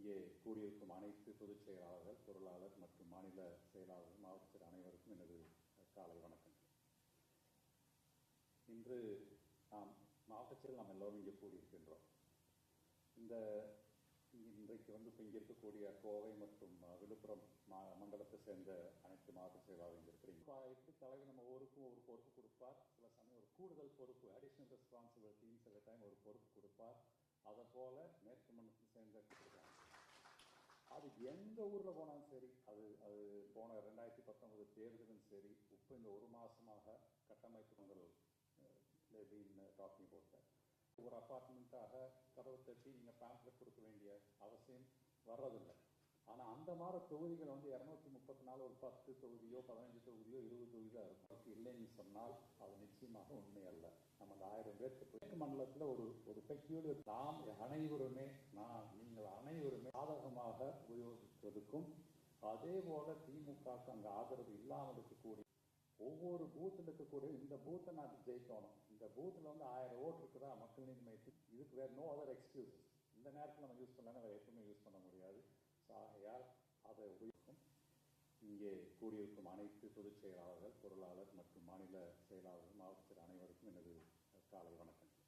இங்கே கூடியிருக்கும் அனைத்து பொதுச் செயலாளர்கள், பொருளாளர் மற்றும் மாநில செயலாளர்கள், மாவட்ட செயலர் அனைவருக்கும் எனது காலை வணக்கங்கள். இன்று நாம் மாவட்ட செயலர் நாம் எல்லோரும் இங்கே கூடியிருக்கின்றோம். இன்றைக்கு இப்போ இங்கே இருக்கக்கூடிய கோவை மற்றும் விழுப்புரம் மண்டலத்தை சேர்ந்த அனைத்து மாவட்ட செயலாளர்கள் இங்கே இருக்கிறீங்க. எப்படி தலைவர் நம்ம ஒவ்வொருக்கும் ஒரு பொறுப்பு கொடுப்பார், சில சமயம் ஒரு கூடுதல் பொறுப்பு, அடிஷனல் ரெஸ்பான்சிபிலிட்டி, சில டைம் ஒரு பொறுப்பு கொடுப்பார். அதை போல மேற்கு மண்டலத்தை சேர்ந்த கொடுக்குறாங்க. அது எந்த ஊரில் போனாலும் சரி, அது போன 2019 தேர்தலும் சரி, இப்போ இந்த ஒரு மாதமாக கட்டமைப்பு டாக்கிங் போட்ட ஒரு அப்பார்ட்மெண்ட்டாக கதவு தட்டி நீங்கள் பேம்ப்ளெட் கொடுக்க வேண்டிய அவசியம் வர்றதில்லை. ஆனால் அந்த மாதிரி தொகுதிகள் 234 ஒரு 10 தொகுதியோ 15 தொகுதியோ 20 தொகுதியோ இருக்கும். இல்லைன்னு சொன்னால் அது நிச்சயமாக உண்மை அல்ல. நம்ம அந்த 1000 பேருக்கு மேற்கு மண்டலத்தில் ஒரு பெக்யூலியர் நாம் அனைவருமே நீங்கள் அனைவருமே சாதகமாக உபயோகிப்பதற்கும், அதே போல திமுகவுக்கு அங்கே ஆதரவு இல்லாமல் இருக்கக்கூடிய ஒவ்வொரு பூத்தில் இருக்கக்கூடிய இந்த பூத்தை நான் ஜெயிக்கணும், இந்த பூத்தில் 1000 ஓட்டு இருக்குதா மக்கள் நீதி மையத்தில், இதுக்கு வேறு நோ அதர் எக்ஸ்கியூசஸ். இந்த நேரத்தில் நம்ம யூஸ் பண்ணலாம், வேறு எப்பவுமே யூஸ் பண்ண முடியாது. ஆகையால் அதை உபயோகிக்கும். இங்கே கூடியிருக்கும் அனைத்து பொதுச் செயலாளர்கள், பொருளாளர் மற்றும் மாநில செயலாளர்கள், மாவட்ட செயலர் அனைவருக்கும் எனது காலை வணக்கங்கள்.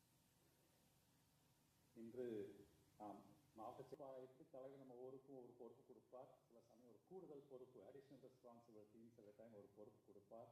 இன்று நாம் மாவட்ட செயலாளர் எப்படி தலைவர் நம்ம ஒவ்வொருக்கும் ஒரு பொறுப்பு கொடுப்பார், சில சமயம் ஒரு கூடுதல் பொறுப்பு, அடிஷனல் ரெஸ்பான்சிபிலிட்டி, சில டைம் ஒரு பொறுப்பு கொடுப்பார்.